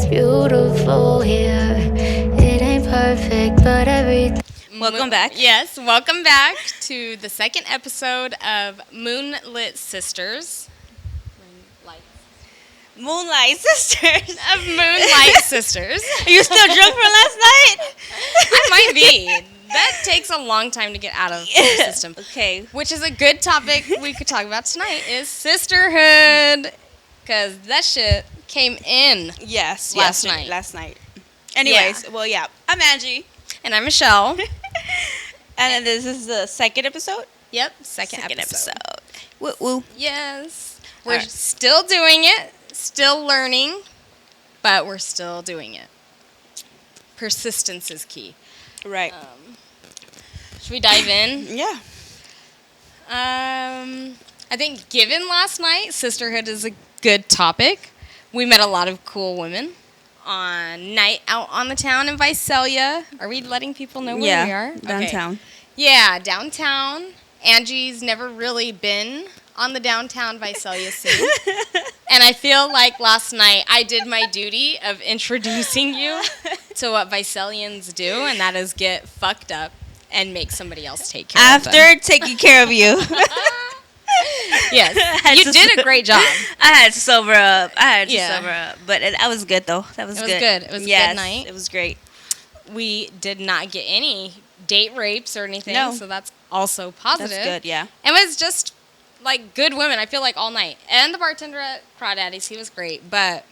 beautiful here. It ain't perfect, but everything. Welcome back. Yes, welcome back to the second episode of Moonlit Sisters. Moonlight Sisters. Of Moonlight Sisters. Are you still drunk from last night? I might be. That takes a long time to get out of the system. Okay. Which is a good topic we could talk about tonight is sisterhood. Because that shit came in Yes. last night. Last night. Anyways, well, yeah. I'm Angee. And I'm Michelle. And then this is the second episode? Yep, second episode. Woo woo. Yes. We're right. still doing it, still learning, but we're still doing it. Persistence is key. Right. Should we dive in? Yeah. I think given last night, sisterhood is a good topic. We met a lot of cool women on night out on the town in Visalia. Are we letting people know where we are? Downtown. Okay. Yeah, downtown. Angee's never really been on the downtown Visalia scene. And I feel like last night I did my duty of introducing you to what Visalians do, and that is get fucked up and make somebody else take care of them. After taking care of you. Yes, you did a great job. I had to sober up. But that was good, though. That was good. It was a good night. It was great. We did not get any date rapes or anything, No. so that's also positive. That's good, yeah. It was just, like, good women, I feel like, all night. And the bartender at Crawdaddy's, he was great, but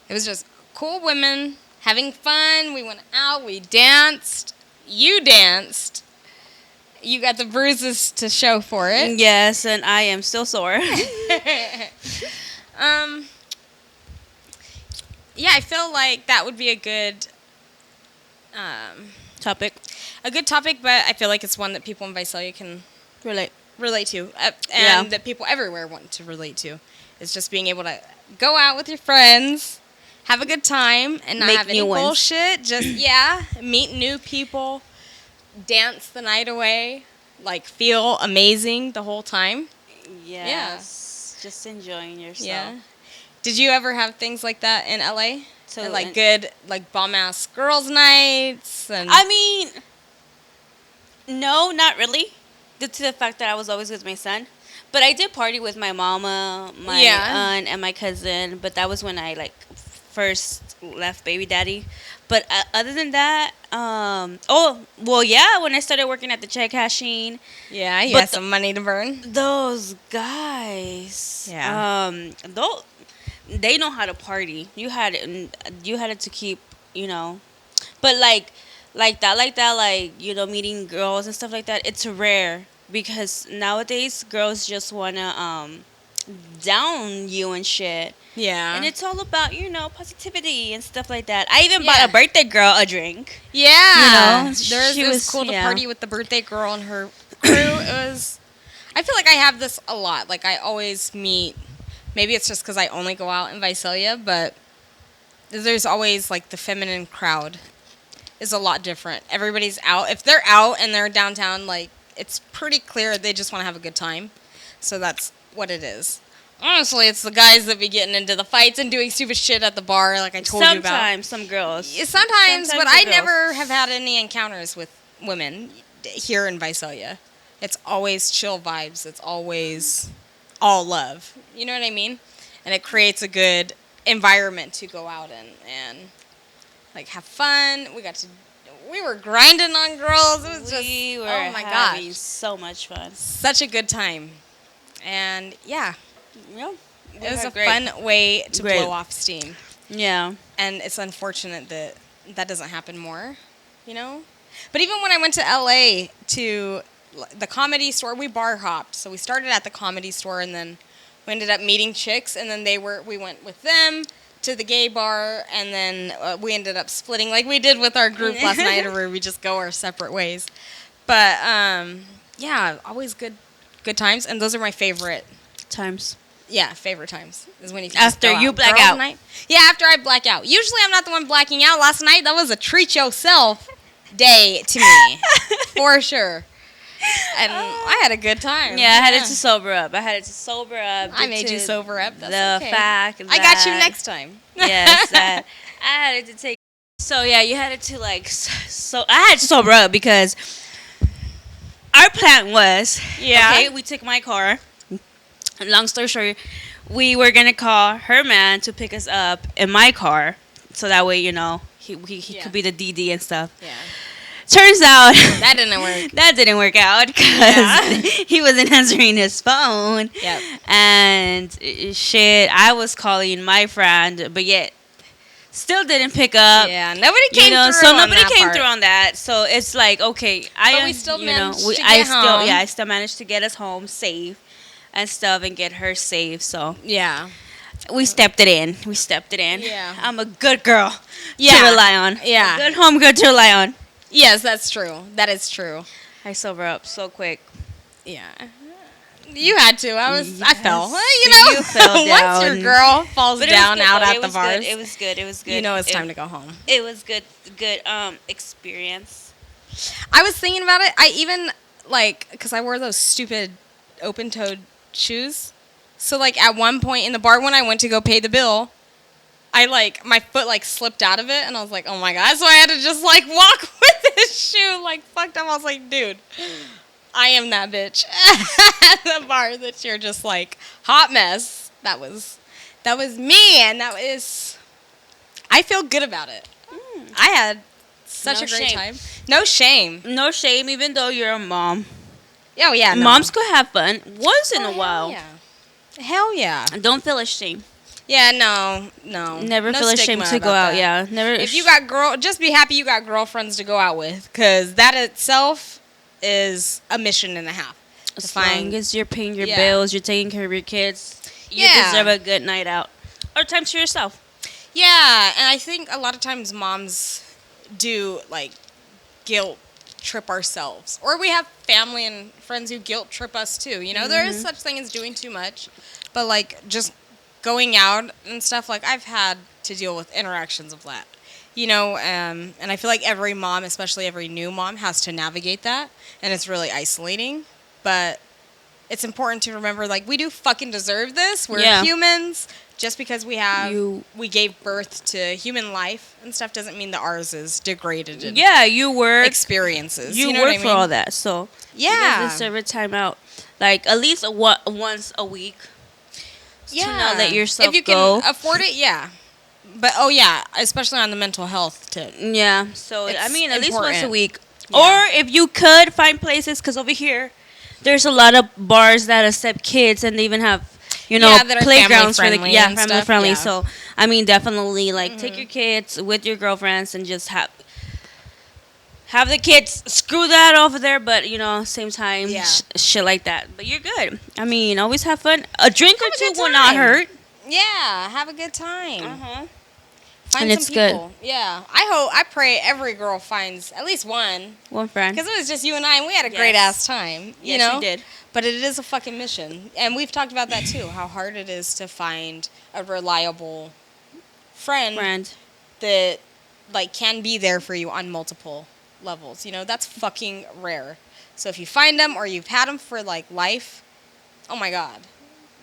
it was just cool women having fun. We went out, we danced. You danced. You got the bruises to show for it. Yes, and I am still sore. Yeah, I feel like that would be a good Topic. but I feel like it's one that people in Visalia can relate to, and that people everywhere want to relate to. It's just being able to go out with your friends, have a good time, and not Make have any new ones. bullshit. Just meet new people, dance the night away, like feel amazing the whole time. Yes. Just enjoying yourself. Yeah. Did you ever have things like that in LA? So And, like good, like bomb ass girls' nights and. I mean, no, not really. Due to the fact that I was always with my son. But I did party with my mama, my aunt, and my cousin. But that was when I, like, first left baby daddy. But other than that, when I started working at the check cashing. Yeah, you had some money to burn. Those guys. Yeah. They know how to party. You had it to keep, But like that, meeting girls and stuff like that, it's rare. Because nowadays, girls just want to down you and shit. Yeah. And it's all about, positivity and stuff like that. I even bought a birthday girl a drink. Yeah. It She was was cool to party with the birthday girl and her crew. I feel like I have this a lot. Like, I always meet, maybe it's just because I only go out in Visalia, but there's always, like, the feminine crowd is a lot different. Everybody's out. If they're out and they're downtown, like, it's pretty clear they just want to have a good time. So that's what it is. Honestly, it's the guys that be getting into the fights and doing stupid shit at the bar, like I told you about. Sometimes, some girls. Sometimes, but I never have had any encounters with women here in Visalia. It's always chill vibes. It's always all love. You know what I mean? And it creates a good environment to go out and like have fun. We were grinding on girls. It was We were oh my having gosh, so much fun. such a good time. And yeah, Yeah. it was a fun way to blow off steam. Yeah. And it's unfortunate that that doesn't happen more, But even when I went to LA to the Comedy Store, we bar hopped. So we started at the Comedy Store, and then we ended up meeting chicks, and then we went with them to the gay bar, and then we ended up splitting like we did with our group last night, where we just go our separate ways. But yeah, always good times, and those are my favorite times. Yeah, favorite times is when you can After just go you out. black Girls' out. Night. Yeah, after I black out. Usually I'm not the one blacking out. Last night, that was a treat yourself day to me. For sure. And I had a good time. Yeah, I had it to sober up. I made you sober up. That's the okay. fact I got you that- next time. Yes, that I had it to take. So yeah, you had it to like. So I had to sober up because our plan was. Yeah. Okay, we took my car. Long story short, we were gonna call her man to pick us up in my car, so that way he Yeah. could be the DD and stuff. Yeah. Turns out That didn't work. that didn't work out because Yeah. he wasn't answering his phone. Yep. And shit, I was calling my friend, but yet still didn't pick up. Yeah. Nobody came through. So on nobody that came part. through on that. So it's like, okay, But we still managed to get home. I still managed to get us home safe and stuff and get her safe. So Yeah. we stepped it in. Yeah. I'm a good girl to Yeah. rely on. Yeah. Good home girl to rely on. Yes, that's true. That is true. I sober up so quick. Yeah. You had to. I fell. Yes. You know, You fell once your down. girl falls But it was down good, out though. at the bars, It was good. you know it's time to go home. It was good experience. I was thinking about it. I even, because I wore those stupid open-toed shoes. So, at one point in the bar when I went to go pay the bill, my foot, slipped out of it, and I was like, oh, my God. So I had to just, walk with this shoe, fucked up. I was like, dude, I am that bitch at the bar that you're just, hot mess. That was me, and I feel good about it. I had such No a great shame. time. No shame. No shame, even though you're a mom. Oh, yeah, no. Moms could have fun once in a Oh, while. Hell yeah. Don't feel ashamed. Yeah, no. Never No feel ashamed stigma to go about out. that. Yeah, never. If you got just be happy you got girlfriends to go out with, because that itself is a mission and a half. as long as you're paying your Yeah. bills, you're taking care of your kids, you Yeah. deserve a good night out or time to yourself. Yeah, and I think a lot of times moms do guilt trip ourselves, or we have family and friends who guilt trip us too. There is such thing as doing too much, but just going out and stuff. I've had to deal with interactions of that, and I feel like every mom, especially every new mom, has to navigate that, and it's really isolating. But it's important to remember, we do fucking deserve this. We're Yeah. humans. Just because we You- gave birth to human life and stuff doesn't mean that ours is degraded. In Yeah, you work. experiences. You know work what I for mean? all that, so you Yeah. guys deserve a time out, at least once a week. Yeah. To not let yourself if you go. can afford it, yeah. But especially on the mental health tip. Yeah, so It's at least once a important. week. Yeah. Or if you could find places, because over here, there's a lot of bars that accept kids, and they even have, that are playgrounds for the family-friendly and family stuff, friendly. yeah. So definitely take your kids with your girlfriends and just have the kids screw that over there, but same time, Yeah. shit like that. But you're good. Always have fun. A drink or Have a two good will not time. hurt. Yeah, have a good time. Find And some it's good. people. Yeah. I pray every girl finds at least one. One friend. Because it was just you and I, and we had a great ass time. You Yes, know? we did. But it is a fucking mission. And we've talked about that too, how hard it is to find a reliable friend. That can be there for you on multiple levels. That's fucking rare. So if you find them or you've had them for life, oh my God.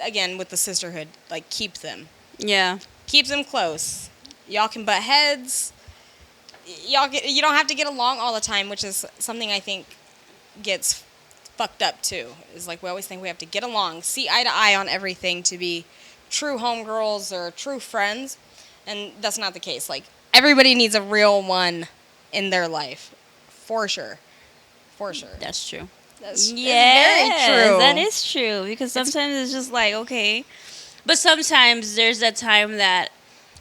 Again, with the sisterhood, keep them. Yeah. Keep them close. Y'all can butt heads. You don't have to get along all the time, which is something I think gets fucked up too. Is we always think we have to get along, see eye to eye on everything to be true homegirls or true friends, and that's not the case. Everybody needs a real one in their life, for sure. For sure. That's true. That's very true. That is true. Because sometimes it's just okay. But sometimes there's that time that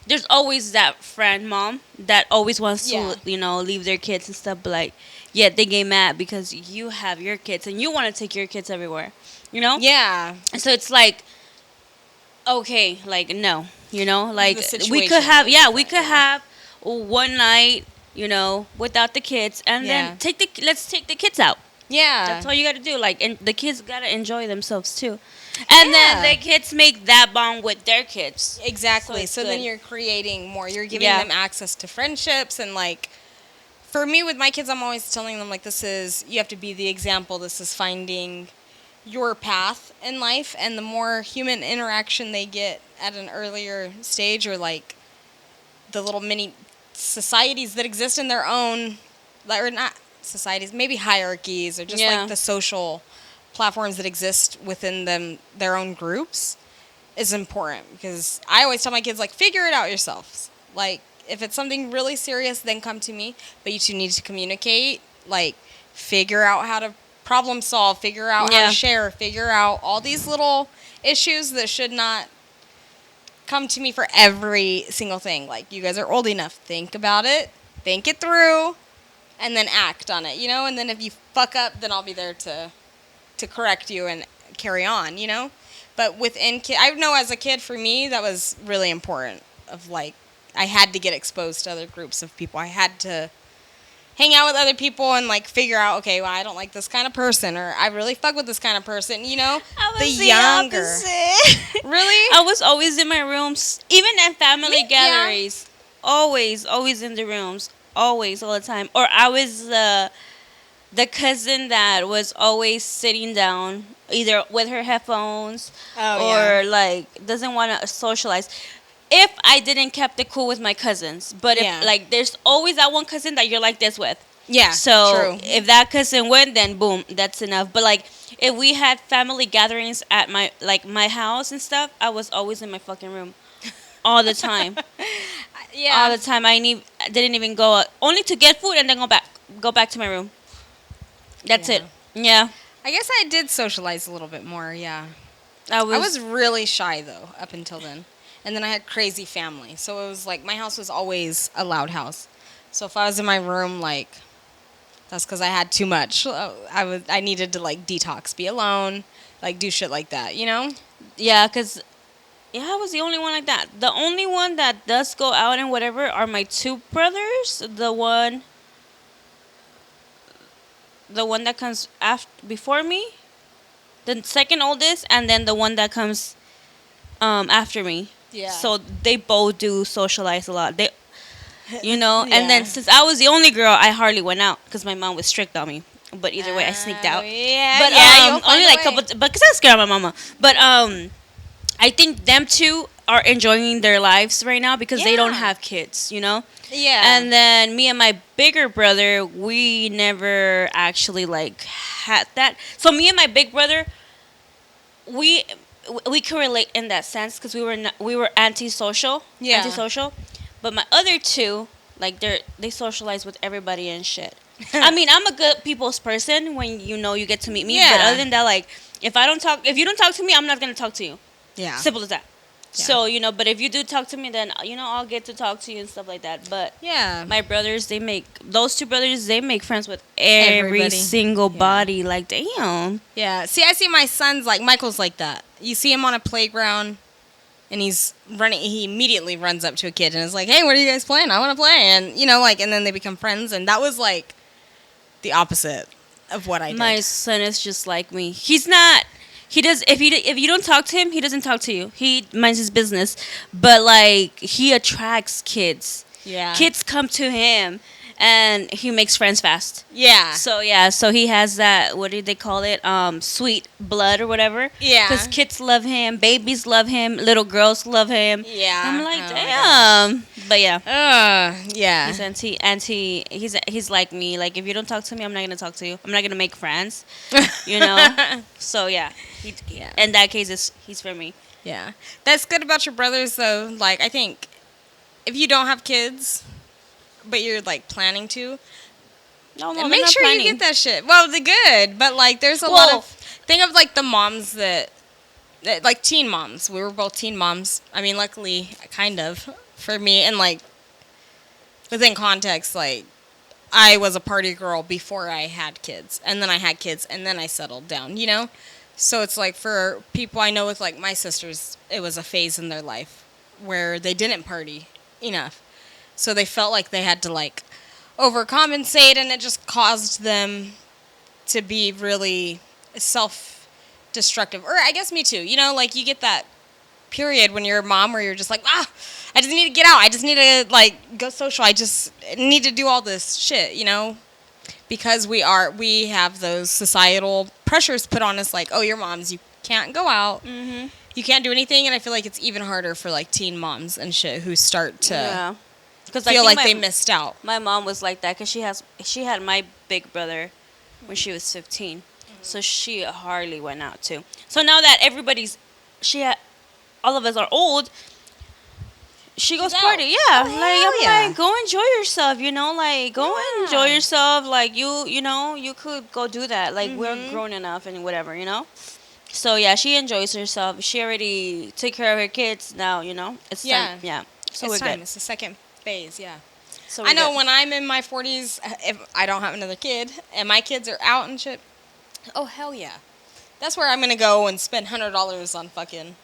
there's always that friend mom that always wants to, leave their kids and stuff, but yet they get mad because you have your kids and you want to take your kids everywhere, Yeah. And so it's okay, no, we could situation have, is we could have one night, without the kids, and then let's take the kids out. Yeah. That's all you got to do. And the kids got to enjoy themselves too. And then the kids make that bond with their kids. Exactly. So it's So then good. you're creating more. You're giving them access to friendships and for me with my kids, I'm always telling them like, you have to be the example. This is finding your path in life, and the more human interaction they get at an earlier stage, or like the little mini societies that exist in their own, or not societies, maybe hierarchies, or just like the social platforms that exist within their own groups, is important. Because I always tell my kids, like, figure it out yourselves. Like, if it's something really serious, then come to me. But you two need to communicate. Like, figure out how to problem solve. Figure out how to share. Figure out all these little issues that should not come to me for every single thing. Like, you guys are old enough. Think about it. Think it through. And then act on it, And then if you fuck up, then I'll be there to correct you and carry on, But within I know as a kid, for me, that was really important. Of like, I had to get exposed to other groups of people. I had to hang out with other people and like figure out, okay, well, I don't like this kind of person, or I really fuck with this kind of person, I was the younger. opposite. Really? I was always in my rooms, even at family gatherings. Always in the rooms, always, all the time. Or I was the cousin that was always sitting down, either with her headphones or like doesn't want to socialize. If I didn't kept it cool with my cousins, but if like there's always that one cousin that you're like this with. Yeah. So true. if that cousin went, then boom, that's enough. But like if we had family gatherings at my house and stuff, I was always in my fucking room, all the time. All the time. I didn't even go out, only to get food and then go back to my room. That's it. Yeah. I guess I did socialize a little bit more. Yeah. I was really shy though up until then. And then I had crazy family. So it was like my house was always a loud house. So if I was in my room, like, that's because I had too much. I needed to like detox, be alone, like do shit like that, Yeah, because I was the only one like that. The only one that does go out and whatever are my two brothers. The one that comes before me, the second oldest, and then the one that comes after me. Yeah. So they both do socialize a lot. And then since I was the only girl, I hardly went out because my mom was strict on me. But either way, I sneaked out. Yeah. But only like couple, because I was scared of my mama. But I think them two are enjoying their lives right now because they don't have kids, Yeah. And then me and my bigger brother, we never actually like had that. So me and my big brother, we can relate in that sense because we were antisocial. Yeah. Antisocial. But my other two, like they socialize with everybody and shit. I mean, I'm a good people's person when you get to meet me. Yeah. But other than that, like if you don't talk to me, I'm not gonna talk to you. Yeah. Simple as that. Yeah. So, but if you do talk to me, then, I'll get to talk to you and stuff like that. But my brothers, those two brothers, they make friends with every single body. Like, damn. Yeah. See, I see my sons, like, Michael's like that. You see him on a playground, and he's running. He immediately runs up to a kid and is like, hey, what are you guys playing? I want to play. And, and then they become friends. And that was, like, the opposite of what I did. My son is just like me. He's not... He does. If you don't talk to him, he doesn't talk to you. He minds his business. But like he attracts kids. Yeah. Kids come to him, and he makes friends fast. Yeah. So he has that. What do they call it? Sweet blood or whatever. Yeah. Because kids love him, babies love him, little girls love him. Yeah. I'm like, damn. But yeah. Yeah. He's like me. Like if you don't talk to me, I'm not gonna talk to you. I'm not gonna make friends. So yeah. In that case, he's for me. Yeah. That's good about your brothers though. Like I think if you don't have kids, but you're like planning to, make sure you get that shit. Well, the good, but like there's a lot of think of like the moms that like teen moms. We were both teen moms. I mean, luckily, kind of for me, and like within context, like I was a party girl before I had kids, and then I had kids, and then I settled down. So it's like for people I know with like my sisters, it was a phase in their life where they didn't party enough. So they felt like they had to like overcompensate, and it just caused them to be really self-destructive. Or I guess me too. Like you get that period when you're a mom where you're just like, I just need to get out. I just need to like go social. I just need to do all this shit, you know, because we have those societal pressures put on us, like, oh, you're moms, you can't go out, you can't do anything, and I feel like it's even harder for like teen moms and shit who start to feel like they missed out. My mom was like that because she had my big brother when she was 15, so she hardly went out too. So now that all of us are old, she goes party. Yeah, like go enjoy yourself. You know, like go enjoy yourself. Like you could go do that. Like we're grown enough and whatever. You know. So yeah, she enjoys herself. She already took care of her kids. Now you know it's time. Yeah. So it's we're time. good. It's the second phase. Yeah. So I know when I'm in my 40s, if I don't have another kid and my kids are out and shit, oh hell yeah, that's where I'm gonna go and spend $100 on fucking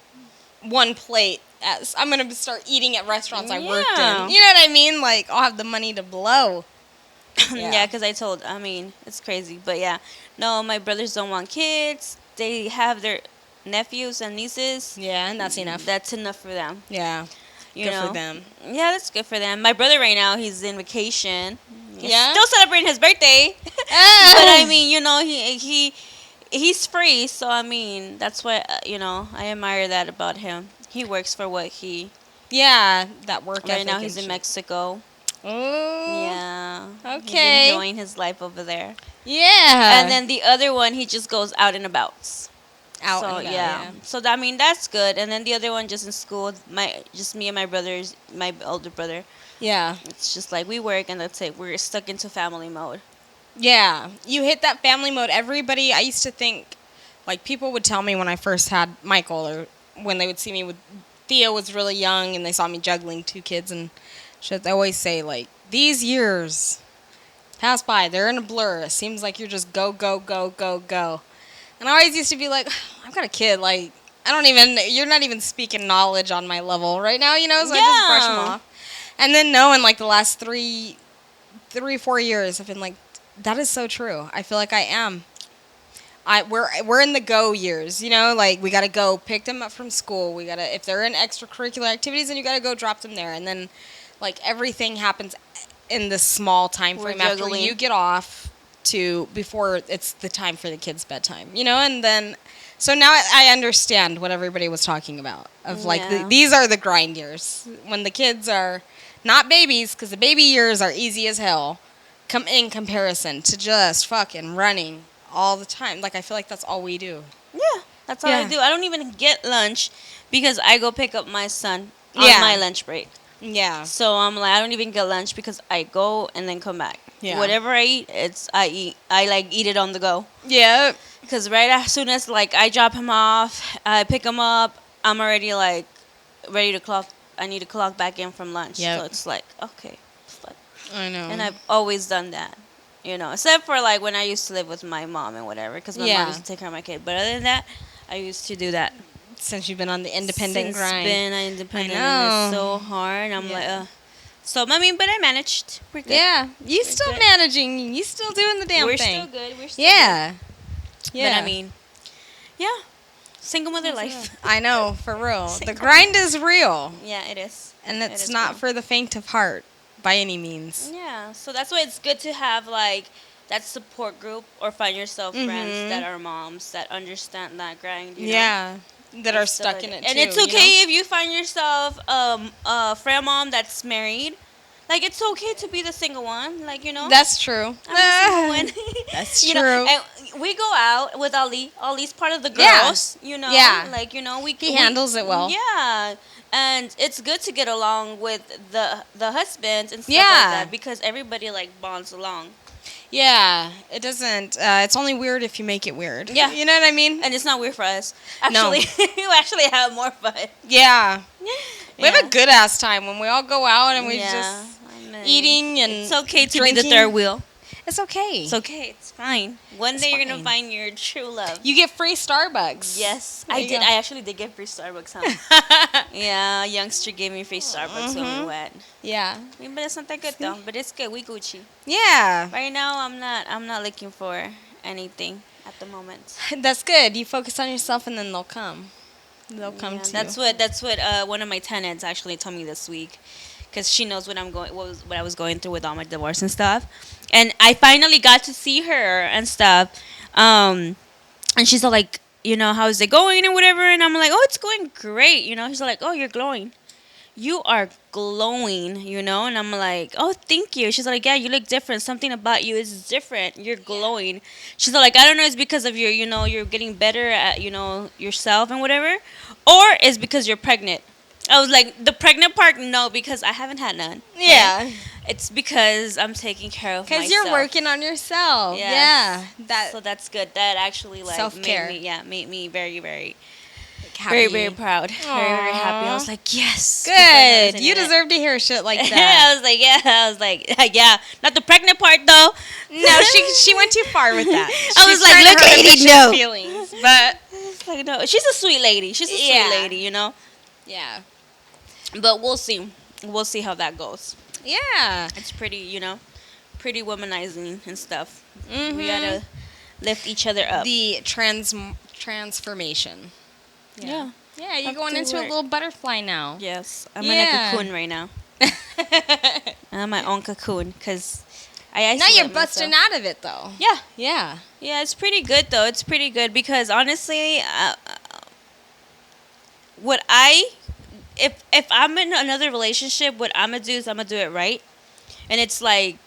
one plate. I'm gonna start eating at restaurants I worked in. You know what I mean? Like I'll have the money to blow. Yeah, because it's crazy, but yeah, no, my brothers don't want kids. They have their nephews and nieces. Yeah, and that's enough. That's enough for them. Yeah. You good know? for them. Yeah, that's good for them. My brother right now, he's in vacation. He's Yeah? still celebrating his birthday. But I mean, you know, he's free, so I mean, that's what I admire that about him. He works for what he. Yeah, that work ethic. Right now he's in Mexico. Oh. Yeah. Okay. He's enjoying his life over there. Yeah. And then the other one, he just goes out and about. Yeah. So that's good. And then the other one just in school, just me and my older brother. Yeah. It's just like we work and that's it. We're stuck into family mode. Yeah. You hit that family mode. Everybody, I used to think, like people would tell me when I first had Michael, or when they would see me with Theo was really young and they saw me juggling 2 kids and shit, they always say like, these years pass by, they're in a blur. It seems like you're just go, go, go, go, go. And I always used to be like, I've got a kid, like, you're not even speaking knowledge on my level right now, you know, so I just brush them off. And then in like the last 4 years, I've been like, that is so true. I feel like I am. We're in the go years, you know, like we gotta go pick them up from school. We gotta, if they're in extracurricular activities, then you gotta go drop them there. And then like everything happens in this small time frame after you get off to before it's the time for the kids' bedtime, you know. And then so now I understand what everybody was talking about of like these are the grind years when the kids are not babies, because the baby years are easy as hell come in comparison to just fucking running all the time. Like I feel like that's all we do. Yeah, that's all I do. I don't even get lunch because I go pick up my son on my lunch break. Yeah. So I'm like, I don't even get lunch because I go and then come back. Yeah. Whatever I eat, I eat it on the go. Yeah. Because right as soon as like I drop him off, I pick him up, I'm already like ready to clock. I need to clock back in from lunch. Yep. So it's like, okay. I know. And I've always done that. You know, except for like when I used to live with my mom and whatever, because my mom used to take care of my kid. But other than that, I used to do that. Since you've been on the independent grind. Been independent, and it's so hard. I'm like, So, I mean, but I managed. We're good. Yeah. You still managing. You still doing the damn thing. We're still good. We're still good. Yeah. But I mean, single mother life. I know, for real. The grind is real. Yeah, it is. And it's not for the faint of heart by any means. Yeah. So that's why it's good to have like that support group or find yourself friends that are moms that understand that grind. You know? That are stuck in it too. And it's okay if you find yourself a friend mom that's married. Like, it's okay to be the single one. Like, you know. That's true. I'm the single one. That's true. Know, and we go out with Ali. Ali's part of the girls. You know. Yeah. Like, you know, he handles it well. Yeah. And it's good to get along with the husbands and stuff like that because everybody, like, bonds along. Yeah, it doesn't. It's only weird if you make it weird. Yeah. You know what I mean? And it's not weird for us. Actually, you actually have more fun. Yeah. We have a good ass time when we all go out and we just eating and it's okay to drinking. be the third wheel. It's okay. It's okay. It's fine. One day you're going to find your true love. You get free Starbucks. Yes, I did. I actually did get free Starbucks, huh? Yeah, a youngster gave me free Starbucks when we went. Yeah. But it's not that good, though. But it's good. We Gucci. Yeah. Right now, I'm not looking for anything at the moment. That's good. You focus on yourself and then they'll come. They'll come to That's you. what one of my tenants actually told me this week, because she knows what I was going through with all my divorce and stuff, and I finally got to see her and stuff, and she's all like, how's it going and whatever, and I'm like, oh, it's going great, she's like, oh, you're glowing. You are glowing, and I'm like, oh, thank you. She's like, yeah, you look different. Something about you is different. You're glowing. She's like, I don't know, it's because of your, you're getting better at, yourself and whatever, or it's because you're pregnant. I was like, the pregnant part, no, because I haven't had none. Okay? Yeah. It's because I'm taking care of myself. Because you're working on yourself. Yes. Yeah. So that's good. That actually like Self-care. made me very, very, Happy. very, very proud. Very, very happy. I was like, yes. Good. You deserve to hear shit like that. I was like, yeah. I was like, yeah. Not the pregnant part though. No, she went too far with that. I was like, look at it, no. Feelings, but It's like, no, she's a sweet lady. She's a sweet lady, Yeah. But we'll see. We'll see how that goes. Yeah. It's pretty, pretty womanizing and stuff. Mm-hmm. We gotta lift each other up. The transformation. Yeah. Yeah, you're Up going to into work. a little butterfly now. Yes. I'm Yeah. in a cocoon right now. I'm my own cocoon because I Now you're isolate busting myself. out of it, though. Yeah. Yeah. Yeah, it's pretty good though. It's pretty good because honestly, what I if I'm in another relationship, what I'm gonna do is I'm gonna do it right, and it's like,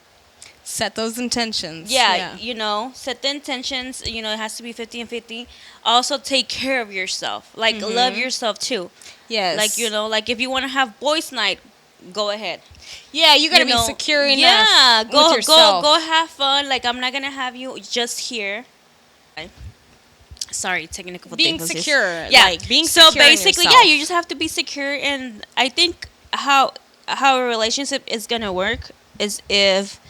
Set those intentions. set the intentions. It has to be 50 and 50. Also, take care of yourself. Like love yourself too. Yes. Like like if you want to have boys' night, go ahead. Yeah, you gotta be secure enough. Yeah, with yourself. go have fun. Like I'm not gonna have you just here. Sorry, technical Being difficulties. secure. Yeah, Like, being so secure in basically, yourself. yeah, you just have to be secure. And I think how a relationship is gonna work is if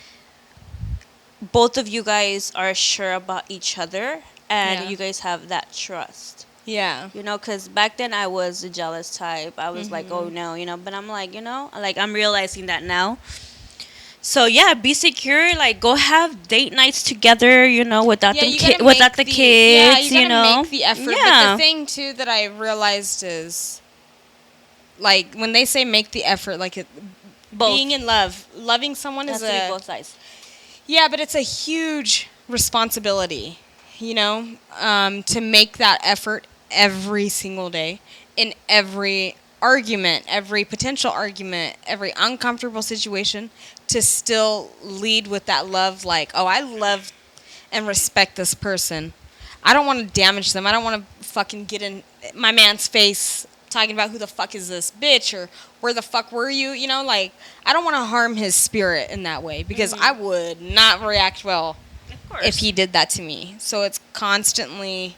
both of you guys are sure about each other and Yeah. you guys have that trust. Yeah. Because back then I was a jealous type. I was like, oh no, but I'm like, like I'm realizing that now. So yeah, be secure. Like go have date nights together. Without Yeah, them you gotta without make the kids. Yeah, you gotta make the effort. Yeah. But the thing too that I realized is, like, when they say make the effort, like Both. being in love, loving someone It is has to be a both sides. yeah, but it's a huge responsibility. To make that effort every single day in every argument, every potential argument, every uncomfortable situation, to still lead with that love. Like, oh, I love and respect this person. I don't want to damage them. I don't want to fucking get in my man's face talking about who the fuck is this bitch or where the fuck were you? Like, I don't want to harm his spirit in that way because I would not react well Of course. if he did that to me. So it's constantly.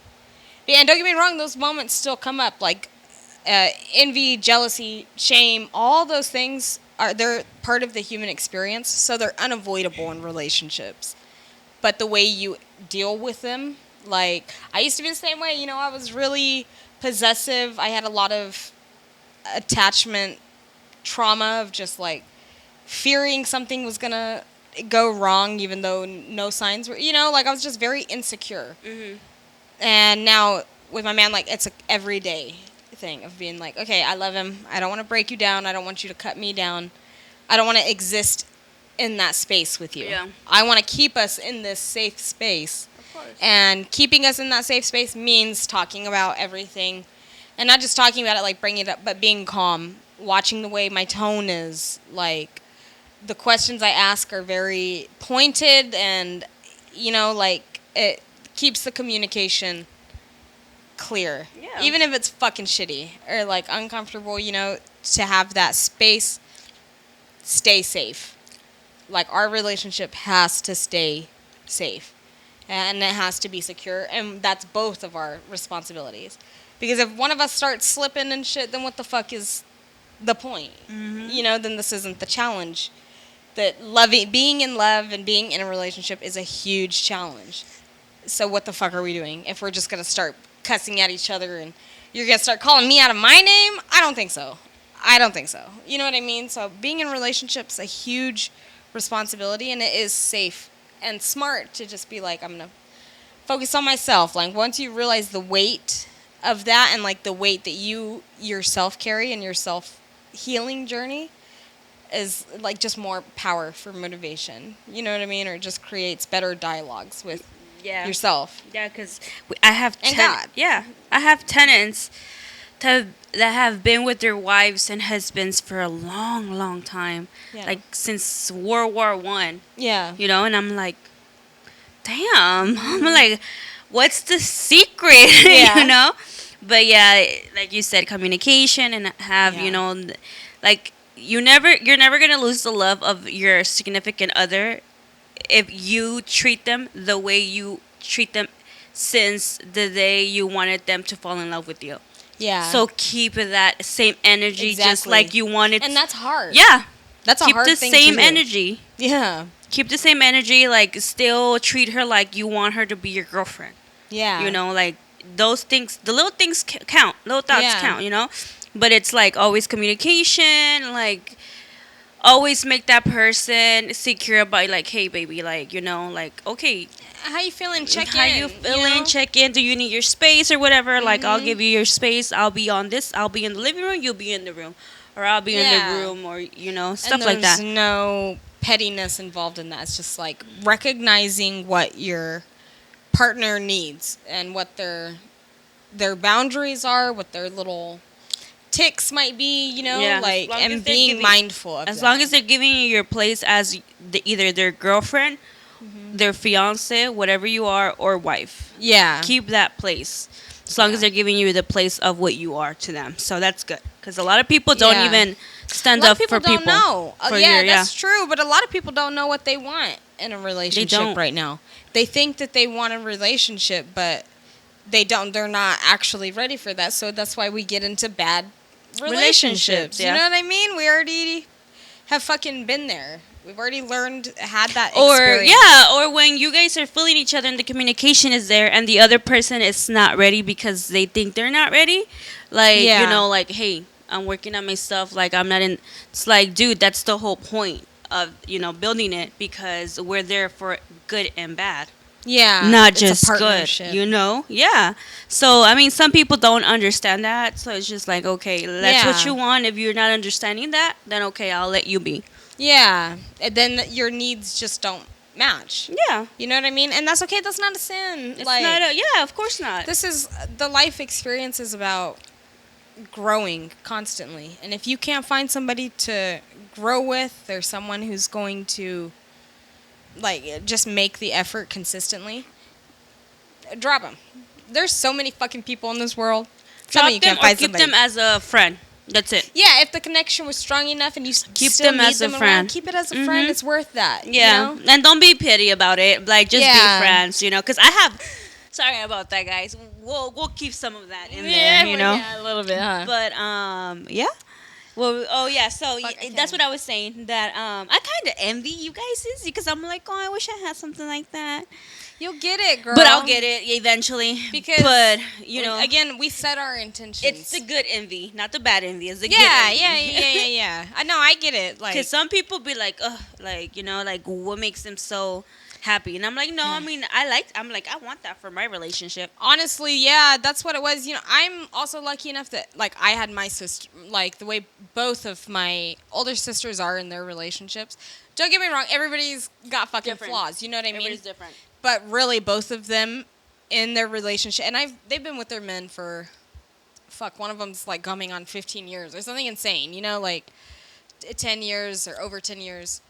Yeah, and don't get me wrong, those moments still come up. Like envy, jealousy, shame, all those things they're part of the human experience. So they're unavoidable in relationships. But the way you deal with them, like, I used to be the same way. I was really possessive. I had a lot of attachment trauma of just, like, fearing something was going to go wrong even though no signs were, like, I was just very insecure. Mm-hmm. And now with my man, like, it's a everyday thing of being like, okay, I love him. I don't want to break you down. I don't want you to cut me down. I don't want to exist in that space with you. Yeah. I want to keep us in this safe space. Of course. And keeping us in that safe space means talking about everything. And not just talking about it, like, bringing it up, but being calm. Watching the way my tone is. Like, the questions I ask are very pointed and, like, it keeps the communication clear. Yeah. Even if it's fucking shitty or, like, uncomfortable, to have that space, stay safe. Like, our relationship has to stay safe. And it has to be secure. And that's both of our responsibilities. Because if one of us starts slipping and shit, then what the fuck is the point? Mm-hmm. Then this isn't the challenge. That being in love and being in a relationship is a huge challenge. So what the fuck are we doing? If we're just going to start cussing at each other and you're going to start calling me out of my name? I don't think so. You know what I mean? So being in relationships is a huge responsibility, and it is safe and smart to just be like, I'm going to focus on myself. Like, once you realize the weight of that and like the weight that you yourself carry in your self healing journey is like just more power for motivation. You know what I mean? Or it just creates better dialogues with Yeah. yourself. Yeah, because I have And God. Yeah, I have tenants that have been with their wives and husbands for a long, long time, Yeah. like since World War One. Yeah. You know, and I'm like, damn. I'm like, what's the secret? Yeah. You know. But yeah, like you said, communication and have Yeah. you know, like you're never gonna lose the love of your significant other if you treat them the way you treat them since the day you wanted them to fall in love with you. Yeah. So keep that same energy, just Exactly. like you wanted. And that's hard. Yeah. That's a Keep hard the thing same to do. energy. Yeah. Keep the same energy. Like still treat her like you want her to be your girlfriend. Yeah. You know, like those things, the little things count. Little thoughts Yeah. count. You know, but it's like always communication. Like always make that person secure about like, hey baby, like you know, like okay, How you feeling? Check how in. you feeling? know? Check in. Do you need your space or whatever? Like I'll Mhm. give you your space. I'll be on this. I'll be in the living room. You'll be in the room, or I'll be in Yeah. the room, or you know, And stuff like that. There's no pettiness involved in that. It's just like recognizing what your partner needs and what their boundaries are, what their little ticks might be, you know, Yeah, as like long as and they're being giving- mindful of As that. long as they're giving you your place as either their girlfriend, their fiance, whatever you are, or wife. yeah. Keep that place. As long as they're giving you the place of what you are to them. So that's good. Because a lot of people don't Yeah. even stand a lot up of people for don't people. know. for Yeah, your- that's true. But a lot of people don't know what they want in a relationship don't. right now. They think that they want a relationship, but they don't. They're not actually ready for that. So that's why we get into bad relationships. yeah. You know what I mean? We already have fucking been there. We've already had that Or experience. yeah, or when you guys are feeling each other and the communication is there and the other person is not ready because they think they're not ready. Like Yeah. you know, like hey, I'm working on my stuff. Like I'm not in. It's like, dude, that's the whole point of building it because we're there for good and bad. Yeah. Not it's a just good, partnership. yeah. So I mean, some people don't understand that, so it's just like, okay, that's what Yeah. you want. If you're not understanding that, then okay, I'll let you be. Yeah. And then your needs just don't match. Yeah, You know what I mean? And that's okay. That's not a sin. it's like, not yeah, of course not. this is the life experience is about growing constantly. And if you can't find somebody to grow with or someone who's going to like just make the effort consistently, drop them. There's so many fucking people in this world. Tell me you Drop them can't or find keep somebody. them as a friend. That's it. Yeah, if the connection was strong enough and you Keep still them need as a them around, friend. keep it as a friend. Mhm. It's worth that. Yeah, You know? and don't be petty about it. Like just Yeah. be friends, because I have. Sorry about that, guys. We'll keep some of that in there, Yeah, a little bit, huh? But yeah. Well, oh yeah. So Fuck, I that's can. what I was saying. That I kind of envy you guys because I'm like, oh, I wish I had something like that. You'll get it, girl. But I'll get it eventually. Because, but again, we set our intentions. it's the good envy, not the bad envy. It's the yeah, good yeah, envy. yeah, yeah, yeah. I know, I get it. Like, Because some people be like, ugh, like, like what makes them so happy? And I'm like, no, I mean, I'm like, I want that for my relationship. honestly, yeah, that's what it was. I'm also lucky enough that, like, I had my sister, like, the way both of my older sisters are in their relationships. Don't get me wrong, everybody's got fucking Different. flaws, you know what I mean? Everybody's different. But really, both of them in their relationship, and they've been with their men for, one of them's, like, coming on 15 years or something insane, like, 10 years or over 10 years.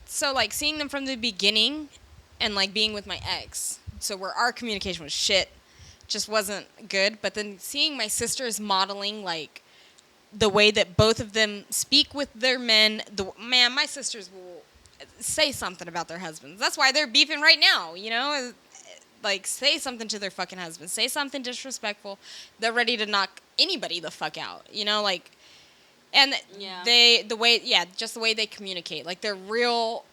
So, like, seeing them from the beginning and, like, being with my ex, so where our communication was shit, just wasn't good. But then seeing my sisters modeling, like, the way that both of them speak with their men, my sisters will say something about their husbands. That's why they're beefing right now, Like, say something to their fucking husband. Say something disrespectful. They're ready to knock anybody the fuck out, like... And Yeah. just the way they communicate. Like, they're real,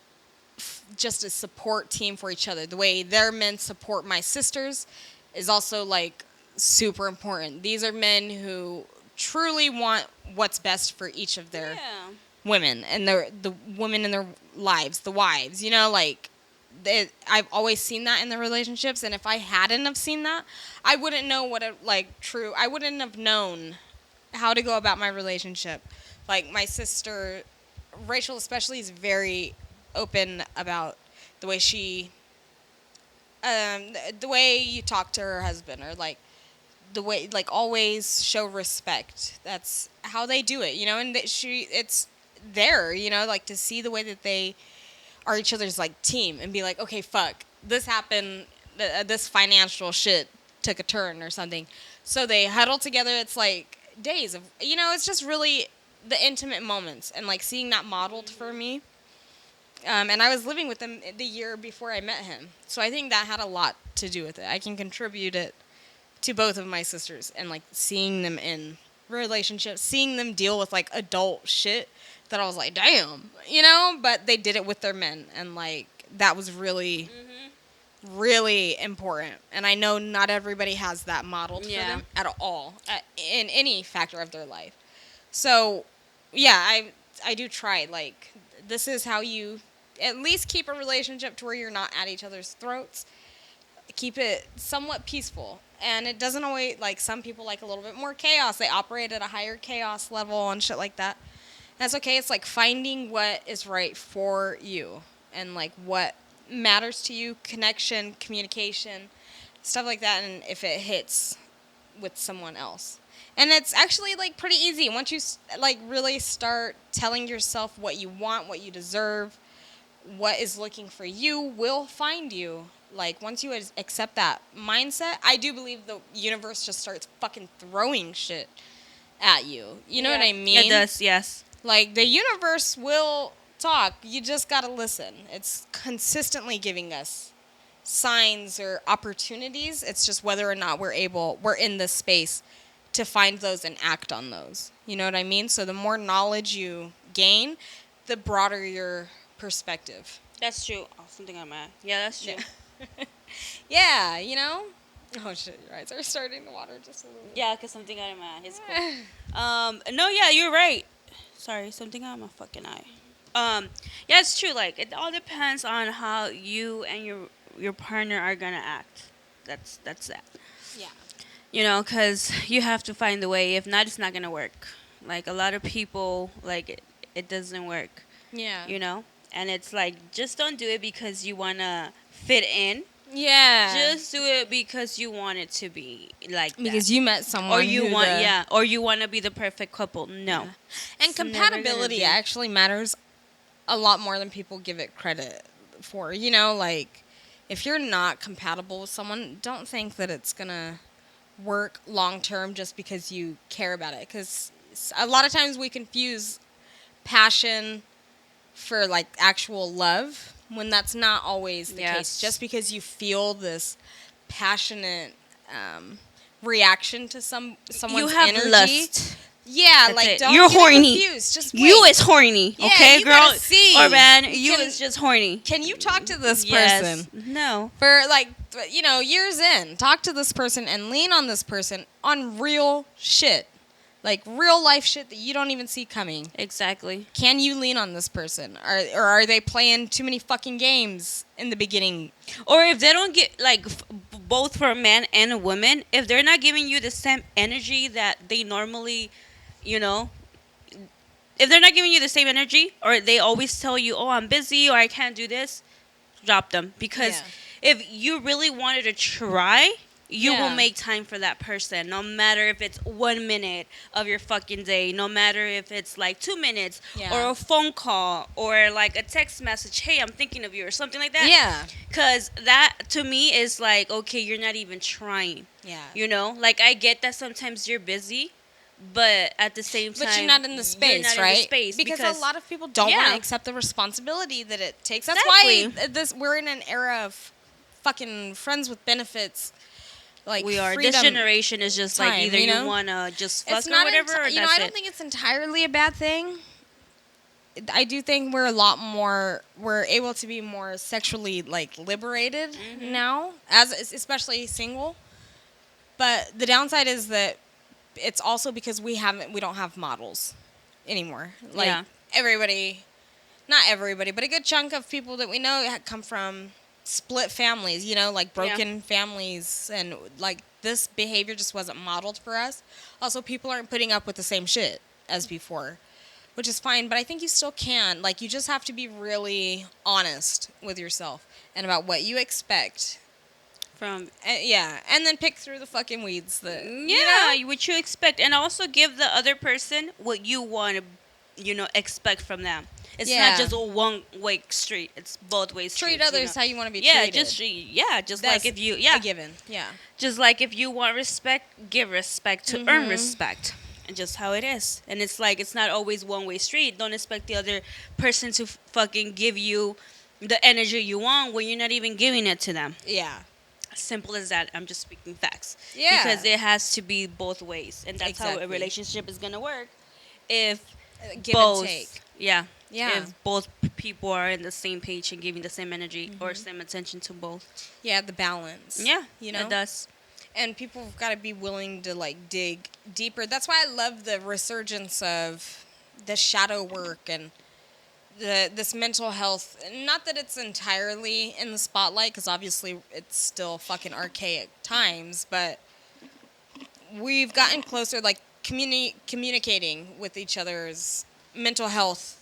just a support team for each other. The way their men support my sisters is also, like, super important. These are men who truly want what's best for each of their Yeah. women and the women in their lives, the wives, like, I've always seen that in the relationships, and if I hadn't have seen that, I wouldn't know what it I wouldn't have known how to go about my relationship. Like my sister, Rachel especially, is very open about the way the way you talk to her husband, or like the way, like, always show respect. That's how they do it, and it's there, like, to see the way that they are each other's, like, team, and be like, okay, fuck, this happened, this financial shit took a turn or something. So they huddle together. It's like days of, it's just really the intimate moments, and like seeing that modeled for me. And I was living with him the year before I met him. So I think that had a lot to do with it. I can contribute it to both of my sisters, and like seeing them in relationships, seeing them deal with like adult shit that I was like, damn, but they did it with their men. And like, that was really, really important. And I know not everybody has that modeled for them at all, in any factor of their life. So yeah, I do try, like, this is how you at least keep a relationship to where you're not at each other's throats. Keep it somewhat peaceful. And it doesn't always, like, some people like a little bit more chaos. They operate at a higher chaos level and shit like that. That's okay. It's like finding what is right for you, and like what matters to you, connection, communication, stuff like that. And if it hits with someone else. And it's actually, like, pretty easy once you, like, really start telling yourself what you want, what you deserve, what is looking for you will find you. Like, once you accept that mindset, I do believe the universe just starts fucking throwing shit at you. You know what I mean? It does, yes. Like, the universe will talk. You just gotta listen. It's consistently giving us signs or opportunities. It's just whether or not we're in this space to find those and act on those. You know what I mean? So the more knowledge you gain, the broader your perspective. That's true. Oh, something I'm at. Yeah, that's true. Yeah, Oh shit, your eyes are starting to water just a little bit. Yeah, because something out of my eye. It's cool. No, yeah, you're right. Sorry, something out of my fucking eye. Yeah, it's true. Like, it all depends on how you and your partner are gonna act. That's that. Yeah. Because you have to find the way. If not, it's not gonna work. Like, a lot of people, like, it doesn't work. Yeah. And it's like, just don't do it because you wanna fit in. Yeah. Just do it because you want it to be like that. Because you met someone, or you want to be the perfect couple. No. Yeah. And compatibility actually matters a lot more than people give it credit for. Like, if you're not compatible with someone, don't think that it's gonna work long term just because you care about it. Because a lot of times we confuse passion for, like, actual love, when that's not always the case. Just because you feel this passionate reaction to someone's you have energy. Lust. Yeah, that's like, it. don't You're get horny. confused. Just wait. You is horny, yeah, okay, you girl gotta see. or man. You is just horny. Can you talk to this Yes. person? No. For, like, years in, talk to this person and lean on this person on real shit. Like, real life shit that you don't even see coming. Exactly. Can you lean on this person? Or are they playing too many fucking games in the beginning? Or if they don't get, like, both for a man and a woman, if they're not giving you the same energy that they normally, if they're not giving you the same energy, or they always tell you, oh, I'm busy, or I can't do this, drop them. Because if you really wanted to try, you will make time for that person, no matter if it's 1 minute of your fucking day, no matter if it's like 2 minutes, or a phone call, or like a text message, hey, I'm thinking of you, or something like that. Yeah. Because that, to me, is like, okay, you're not even trying. Yeah. Like, I get that sometimes you're busy, but at the same time, but you're not in the space, you're not right? in the space because a lot of people don't want to accept the responsibility that it takes. That's why we're in an era of fucking friends with benefits. Like, we are. Freedom, this generation is just like, either you want to just fuck or whatever, or that's I don't think it's entirely a bad thing. I do think we're able to be more sexually, like, liberated now, especially single. But the downside is that it's also because we don't have models anymore. Like, everybody, not everybody, but a good chunk of people that we know come from split families, you know, like broken families, and like this behavior just wasn't modeled for us. Also, people aren't putting up with the same shit as before, which is fine, but I think you still can. Like, you just have to be really honest with yourself and about what you expect. From Yeah, and then pick through the fucking weeds that, yeah, you know? what you expect, and also give the other person what you want to, expect from them. It's Yeah. not just a one-way street. It's both ways. Treat streets, others how you want to be Yeah, treated. just That's like if you a given. Yeah. just like if you want respect, give respect to earn respect. And just how it is. And it's like it's not always one-way street. Don't expect the other person to fucking give you the energy you want when you're not even giving it to them. Yeah. Simple as that. I'm just speaking facts. Yeah. Because it has to be both ways, and that's how Exactly. a relationship is gonna work. If Give both, and take. yeah, Yeah. if both people are in the same page and giving the same energy or same attention to both. Yeah, the balance. Yeah, You know? it does. And people have got to be willing to like dig deeper. That's why I love the resurgence of the shadow work and this mental health. Not that it's entirely in the spotlight, because obviously it's still fucking archaic times, but we've gotten closer, like communicating with each other's mental health.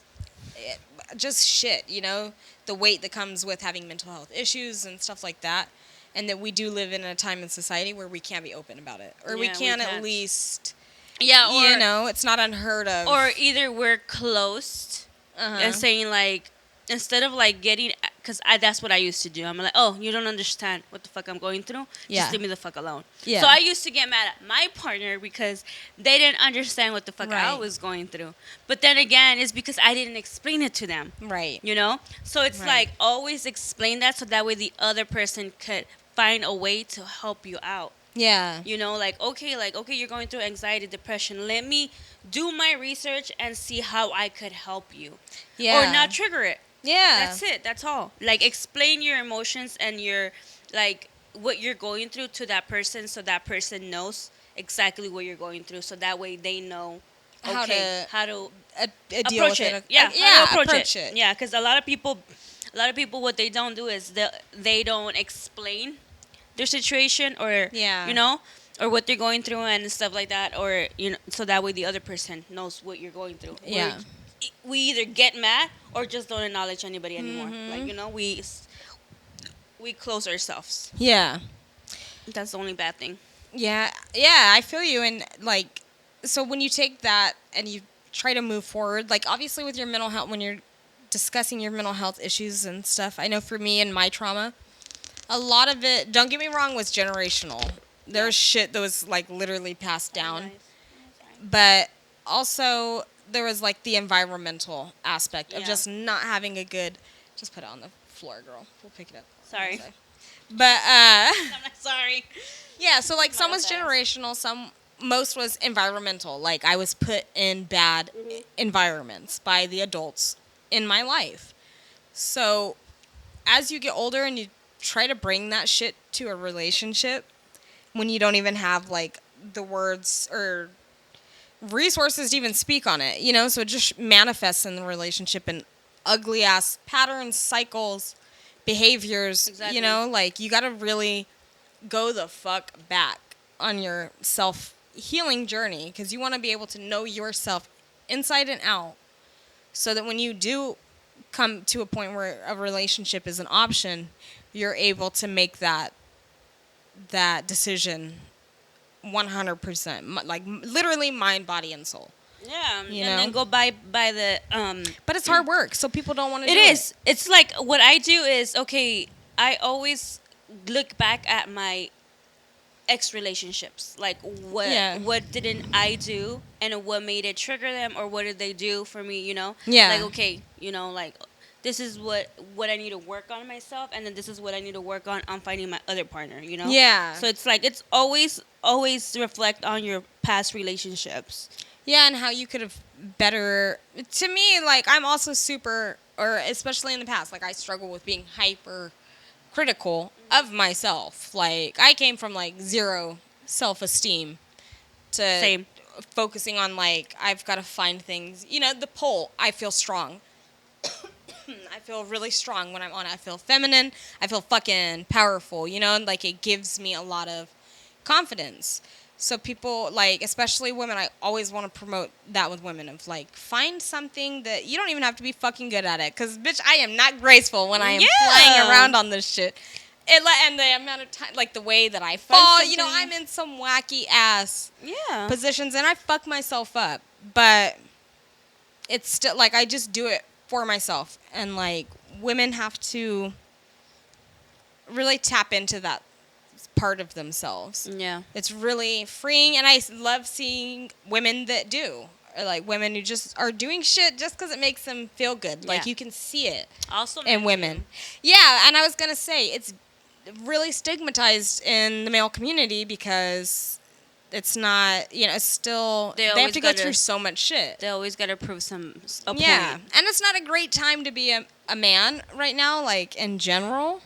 Just shit, you know, the weight that comes with having mental health issues and stuff like that. And that we do live in a time in society where we can't be open about it. Or we Yeah, we can at can't. least, Yeah, or you know, it's not unheard of. or either we're closed and saying like, instead of like getting, because that's what I used to do. I'm like, oh, you don't understand what the fuck I'm going through. Yeah. Just leave me the fuck alone. Yeah. So I used to get mad at my partner because they didn't understand what the fuck I Right. was going through. But then again, it's because I didn't explain it to them. Right. You know? So it's Right. like always explain that so that way the other person could find a way to help you out. Yeah. You know, like okay, you're going through anxiety, depression. Let me do my research and see how I could help you. Yeah. Or not trigger it. Yeah. That's it. That's all. Like explain your emotions and your like what you're going through to that person so that person knows exactly what you're going through so that way they know How okay, to- how to A deal approach with it. it. Yeah, Yeah, how to approach it. Yeah, cuz a lot of people what they don't do is they don't explain their situation or Yeah. you know or what they're going through and stuff like that or you know so that way the other person knows what you're going through. Yeah. We either get mad or just don't acknowledge anybody anymore. Like you know, we close ourselves. Yeah. That's the only bad thing. Yeah. Yeah. I feel you. And like, so when you take that and you try to move forward, like obviously with your mental health, when you're discussing your mental health issues and stuff, I know for me and my trauma, a lot of it, don't get me wrong, was generational. There's shit that was like literally passed down. But also there was like the environmental aspect of Yeah. just not having a good, just put it on the floor, girl. We'll pick it up. Sorry. But I'm not sorry. yeah, so like some My was bad. generational, most was environmental. Like I was put in bad environments by the adults in my life. So as you get older and you try to bring that shit to a relationship when you don't even have like the words or resources to even speak on it, you know, so it just manifests in the relationship in ugly ass patterns, cycles, behaviors, Exactly. you know, like you got to really go the fuck back on your self healing journey because you want to be able to know yourself inside and out so that when you do come to a point where a relationship is an option, you're able to make that decision 100%, like literally mind, body, and soul. Yeah, You and know? then go by the But it's hard work, so people don't want to It do is. It's like what I do is okay. I always look back at my ex relationships. Like what didn't I do, and what made it trigger them, or what did they do for me? You know. Yeah. Like okay, you know, like this is what I need to work on myself, and then this is what I need to work on finding my other partner. You know. Yeah. So it's like it's always reflect on your past relationships. Yeah, and how you could have better. To me, like, I'm also super, or especially in the past, like, I struggle with being hyper critical of myself. Like, I came from, like, zero self-esteem to Same. focusing on, like, I've got to find things. You know, the pole, I feel strong. I feel really strong when I'm on it. I feel feminine. I feel fucking powerful, you know? And, like, it gives me a lot of confidence. So people, like, especially women, I always want to promote that with women of, like, find something that you don't even have to be fucking good at it. Because, bitch, I am not graceful when I am flying around on this shit. And the amount of time, like, the way that I fall, you know, I'm in some wacky ass positions, and I fuck myself up. But it's still, like, I just do it for myself. And, like, women have to really tap into that part of themselves. Yeah. It's really freeing, and I love seeing women that do. Or, like, women who just are doing shit just because it makes them feel good. Like, you can see it also in women. Yeah, and I was going to say, it's really stigmatized in the male community because it's not, you know, it's still, they have to go through so much shit. They always got to prove a point. Yeah, and it's not a great time to be a man right now, like, in general.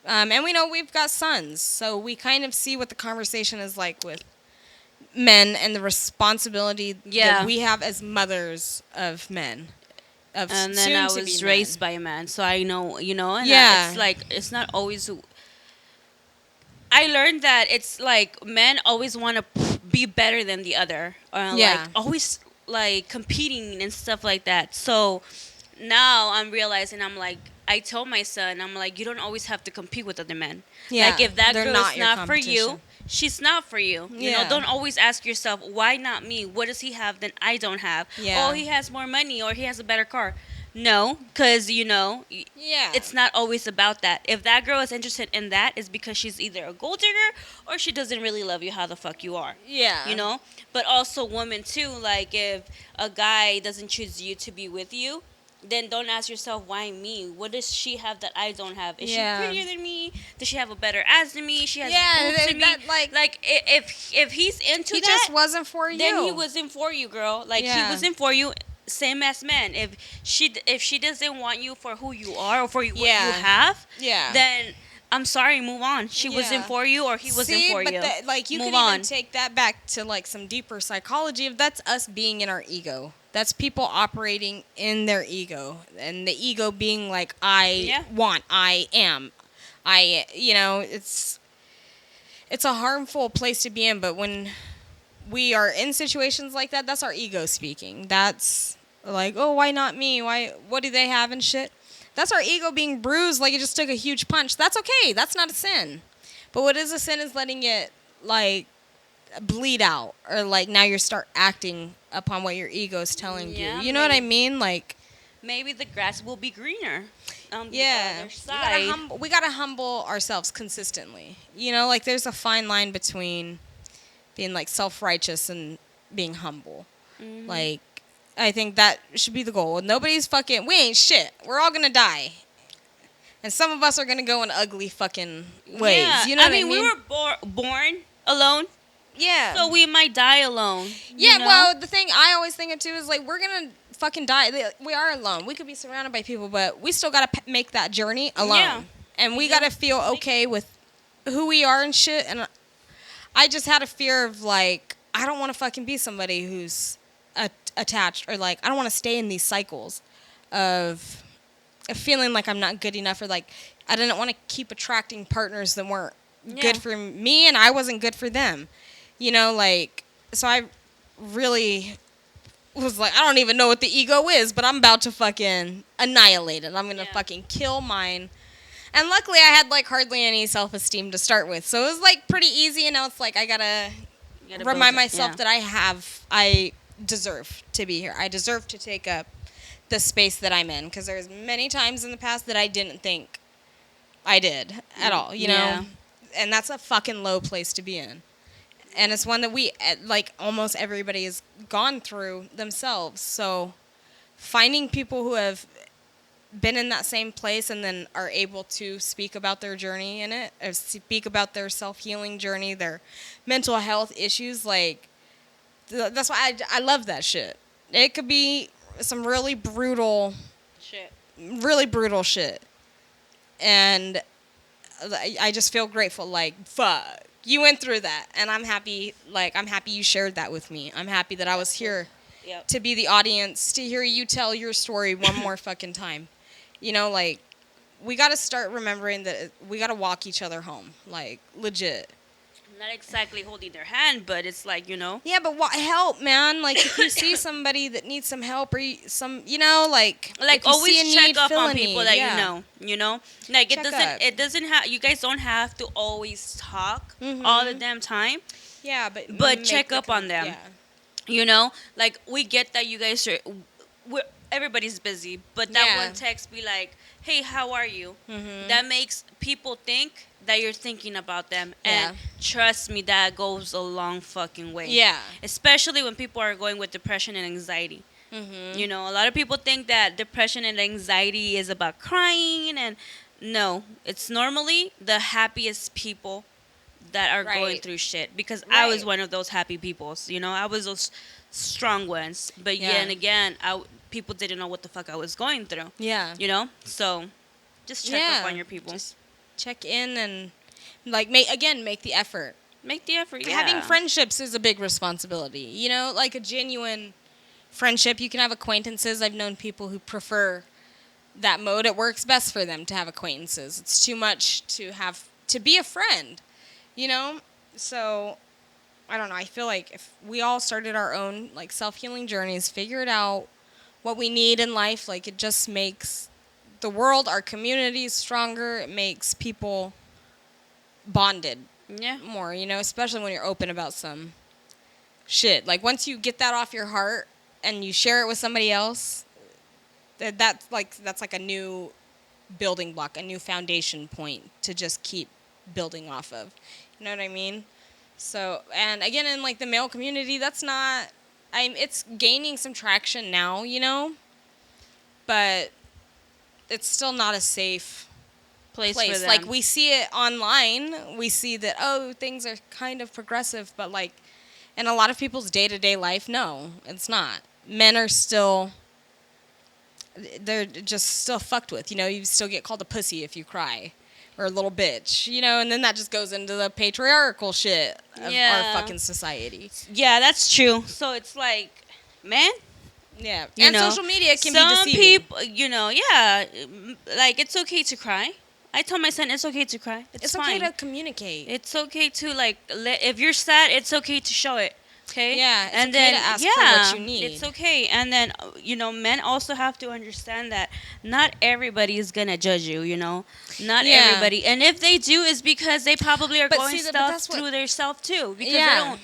And we know we've got sons, so we kind of see what the conversation is like with men and the responsibility that we have as mothers of men. And then I was raised by a man, so I know, you know, and it's like, it's not always... I learned that it's like men always want to be better than the other, or like always like competing and stuff like that. So now I'm realizing, I'm like, I told my son, I'm like, you don't always have to compete with other men. Yeah, like, if that girl is not for you, she's not for you. You know, don't always ask yourself, why not me? What does he have that I don't have? Yeah. Oh, he has more money, or he has a better car. No, because, you know, it's not always about that. If that girl is interested in that, it's because she's either a gold digger or she doesn't really love you how the fuck you are. Yeah. You know? But also women, too. Like, if a guy doesn't choose you to be with you, then don't ask yourself, why me? What does she have that I don't have? Is she prettier than me? Does she have a better ass than me? She has boobs than me? Like, if he's into that, he just wasn't for you. Then he wasn't for you, girl. Like, he wasn't for you. Same as men. If she doesn't want you for who you are or for what you have, then I'm sorry, move on. She wasn't for you, or he wasn't for you. Like, you can even take that back to, like, some deeper psychology. If that's us being in our ego. That's people operating in their ego, and the ego being like, I want, I am, you know, it's a harmful place to be in. But when we are in situations like that, that's our ego speaking. That's like, oh, why not me? What do they have and shit? That's our ego being bruised, like it just took a huge punch. That's okay. That's not a sin. But what is a sin is letting it, like, bleed out, or, like, now you start acting upon what your ego is telling you. You know what I mean? Like, maybe the grass will be greener on the other side. We gotta humble ourselves consistently. You know, like, there's a fine line between being, like, self-righteous and being humble. Mm-hmm. Like, I think that should be the goal. Nobody's fucking... We ain't shit. We're all gonna die. And some of us are gonna go in ugly fucking ways. Yeah. You know what I mean? We were born alone. Yeah. So we might die alone. Yeah, you know? Well, the thing I always think of, too, is, like, we're gonna fucking die. We are alone. We could be surrounded by people, but we still gotta make that journey alone. Yeah. And we gotta feel okay with who we are and shit. And I just had a fear of, like, I don't want to fucking be somebody who's attached, or, like, I don't want to stay in these cycles of feeling like I'm not good enough, or, like, I didn't want to keep attracting partners that weren't good for me, and I wasn't good for them. You know, like, so I really was like, I don't even know what the ego is, but I'm about to fucking annihilate it. I'm going to fucking kill mine. And luckily I had, like, hardly any self-esteem to start with. So it was, like, pretty easy, and now it's like I got to remind myself that I deserve to be here. I deserve to take up the space that I'm in, because there's many times in the past that I didn't think I did at all, you know? And that's a fucking low place to be in. And it's one that we, like, almost everybody has gone through themselves. So finding people who have been in that same place and then are able to speak about their journey in it, or speak about their self-healing journey, their mental health issues, like, that's why I love that shit. It could be some really brutal shit. And I just feel grateful, like, fuck. You went through that, and I'm happy you shared that with me. I'm happy that I was here to be the audience, to hear you tell your story one more fucking time. You know, like, we got to start remembering that we got to walk each other home. Like, legit. Not exactly holding their hand, but it's like, you know. Yeah, but what help, man? Like, if you see somebody that needs some help, or you know, like if you always see a check need, up fill on a people need. that Yeah. you know, like Check up. it doesn't have, you guys don't have to always talk all the damn time, Yeah, but but make check up on them. Yeah. You know, like, we get that you guys are, everybody's busy, but that Yeah. one text be like, hey, how are you? Mhm. That makes people think that you're thinking about them. Yeah. And trust me, that goes a long fucking way. Yeah. Especially when people are going with depression and anxiety. Mhm. You know, a lot of people think that depression and anxiety is about crying, and no, it's normally the happiest people that are going Right. through shit, because I was Right. one of those happy peoples. You know, I was those strong ones, but Yeah. yet and again, people didn't know what the fuck I was going through. Yeah. You know, so just check up Yeah. on your people. Just check in and, like, make the effort. Make the effort. Yeah. Having friendships is a big responsibility. You know, like a genuine friendship. You can have acquaintances. I've known people who prefer that mode. It works best for them to have acquaintances. It's too much to be a friend, you know? So, I don't know. I feel like if we all started our own, like, self-healing journeys, figured out what we need in life, like, it just makes the world, our communities stronger. It makes people bonded Yeah. more, you know, especially when you're open about some shit. Like, once you get that off your heart and you share it with somebody else, that's like a new building block, a new foundation point to just keep building off of. You know what I mean? So, and again, in, like, the male community, it's gaining some traction now, you know, but it's still not a safe Place place. for them. Like, we see it online. We see that, oh, things are kind of progressive, but, like, in a lot of people's day-to-day life, no, it's not. Men are still, they're just still fucked with. You know, you still get called a pussy if you cry, or a little bitch, you know, and then that just goes into the patriarchal shit of our fucking society. Yeah, that's true. So it's like, man, Yeah. you And know, social media can be some deceiving. people, you know, yeah, like, it's okay to cry. I tell my son it's okay to cry. It's okay fine. to communicate. It's okay to, like, if you're sad, it's okay to show it. Okay. Yeah, it's and okay then to ask for what you need. It's okay. And then, you know, men also have to understand that not everybody is gonna judge you. You know, not Yeah. everybody. And if they do, it's because they probably are But going see, but stuff that's what- through their self too. Because Yeah. they don't.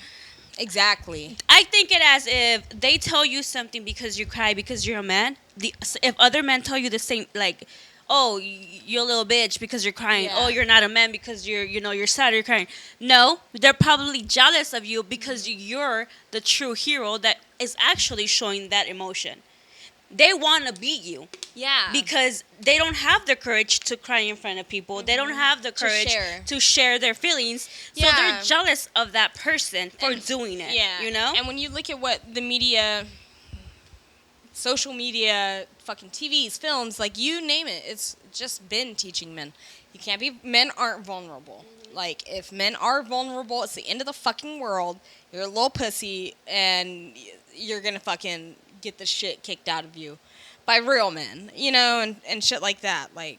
Exactly. I think it as if they tell you something because you cry because you're a man. If other men tell you the same, like, oh, you're a little bitch because you're crying. Yeah. Oh, you're not a man because you're sad or you're crying. No, they're probably jealous of you because you're the true hero that is actually showing that emotion. They want to beat you. Yeah. Because they don't have the courage to cry in front of people. They don't have the courage to share their feelings. So Yeah. they're jealous of that person for doing it. Yeah. You know? And when you look at what the media, social media, fucking TVs, films, like, you name it, it's just been teaching men. You can't be, men aren't vulnerable. Like, if men are vulnerable, it's the end of the fucking world. You're a little pussy, and you're gonna fucking get the shit kicked out of you by real men, you know, and shit like that. Like,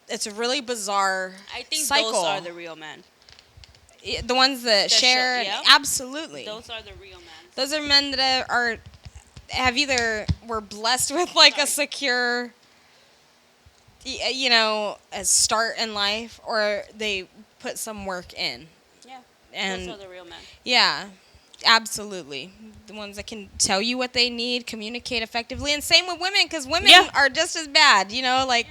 it's a really bizarre I think cycle. those are the real men. The ones that share, yeah. absolutely. Those are the real men. Those are men that have either were blessed with, like, a secure, you know, a start in life, or they put some work in. Yeah. And those are the real men. yeah, absolutely. The ones that can tell you what they need, communicate effectively, and same with women, because women Yeah. are just as bad, you know, like,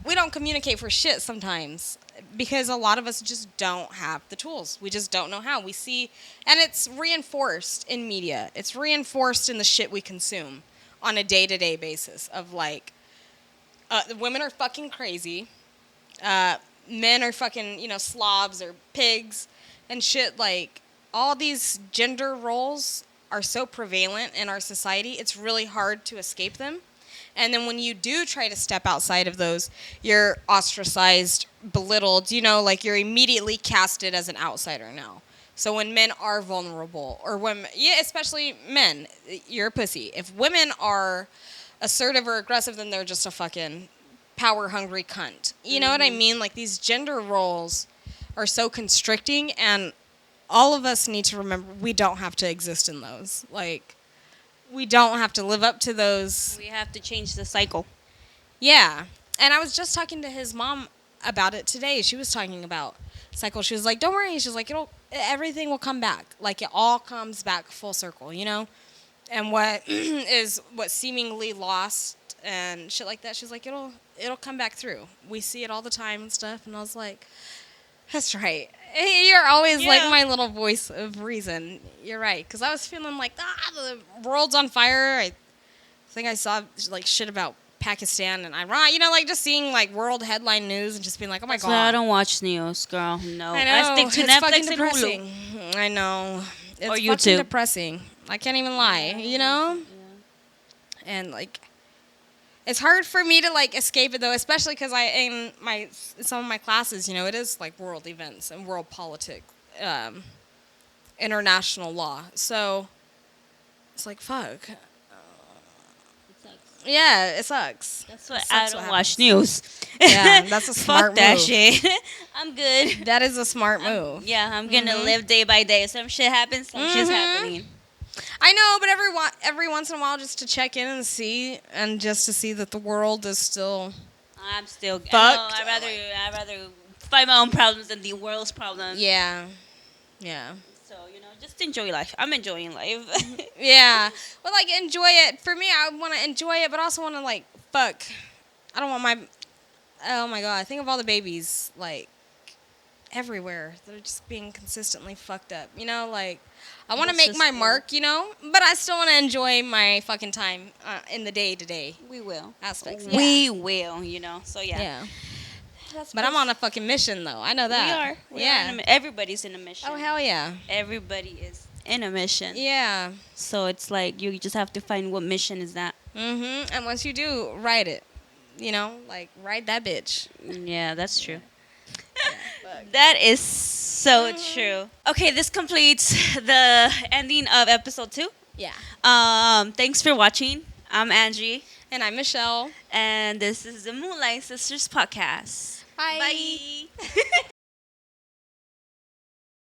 we don't communicate for shit sometimes, because a lot of us just don't have the tools. We just don't know how. We see, and it's reinforced in media. It's reinforced in the shit we consume on a day-to-day basis of, like, women are fucking crazy. Men are fucking, you know, slobs or pigs and shit. Like, all these gender roles are so prevalent in our society, it's really hard to escape them. And then when you do try to step outside of those, you're ostracized, belittled, you know, like, you're immediately casted as an outsider now. So when men are vulnerable, or women, yeah, especially men, you're a pussy. If women are assertive or aggressive, then they're just a fucking power hungry cunt. You know what I mean? Like, these gender roles are so constricting, and all of us need to remember we don't have to exist in those. Like, we don't have to live up to those. We have to change the cycle. Yeah. And I was just talking to his mom about it today. She was talking about cycle. She was like, don't worry. She's like, everything will come back. Like, it all comes back full circle, you know? And what what seemingly lost and shit like that, she's like, it'll come back through. We see it all the time and stuff. And I was like, that's right. You're always like my little voice of reason. You're right. Because I was feeling like, the world's on fire. I think I saw like shit about Pakistan and Iran. You know, like just seeing like world headline news and just being like, oh my God. I don't watch news, girl. No. I know. I stick to it's Netflix fucking and depressing. Hulu. I know. It's Or fucking YouTube. depressing. I can't even lie, you know? Yeah. And like, it's hard for me to like escape it though, especially because in some of my classes, you know, it is like world events and world politics, international law. So it's like, fuck. Yeah, it sucks. That's what It I sucks don't what watch happens. news. Yeah, that's a smart Fuck that move. shit. I'm good. That is a smart move. Yeah, I'm gonna live day by day. Some shit happens, some shit's happening. I know, but every once in a while, just to check in and see, and just to see that the world is still. I'm still Fucked. I'd rather find my own problems than the world's problems. Yeah. So, just enjoy life. I'm enjoying life. Yeah. Well, like, enjoy it. For me, I want to enjoy it, but also want to, like, fuck. I don't want my. Oh my God. Think of all the babies, like, everywhere. They're just being consistently fucked up. You know, like, I want to make my mark, you know, but I still want to enjoy my fucking time in the day-to-day We will. aspects. We will, So, Yeah. But I'm on a fucking mission, though. I know that. We are. Everybody's in a mission. Oh, hell yeah. Everybody is in a mission. Yeah. So it's like you just have to find what mission is that. Mm-hmm. And once you do, ride it. You know, like, ride that bitch. Yeah, that's true. That is so true. Okay, this completes the ending of episode 2. Yeah. Thanks for watching. I'm Angee. And I'm Michelle. And this is the MoonLight Sisters podcast. Bye. Bye.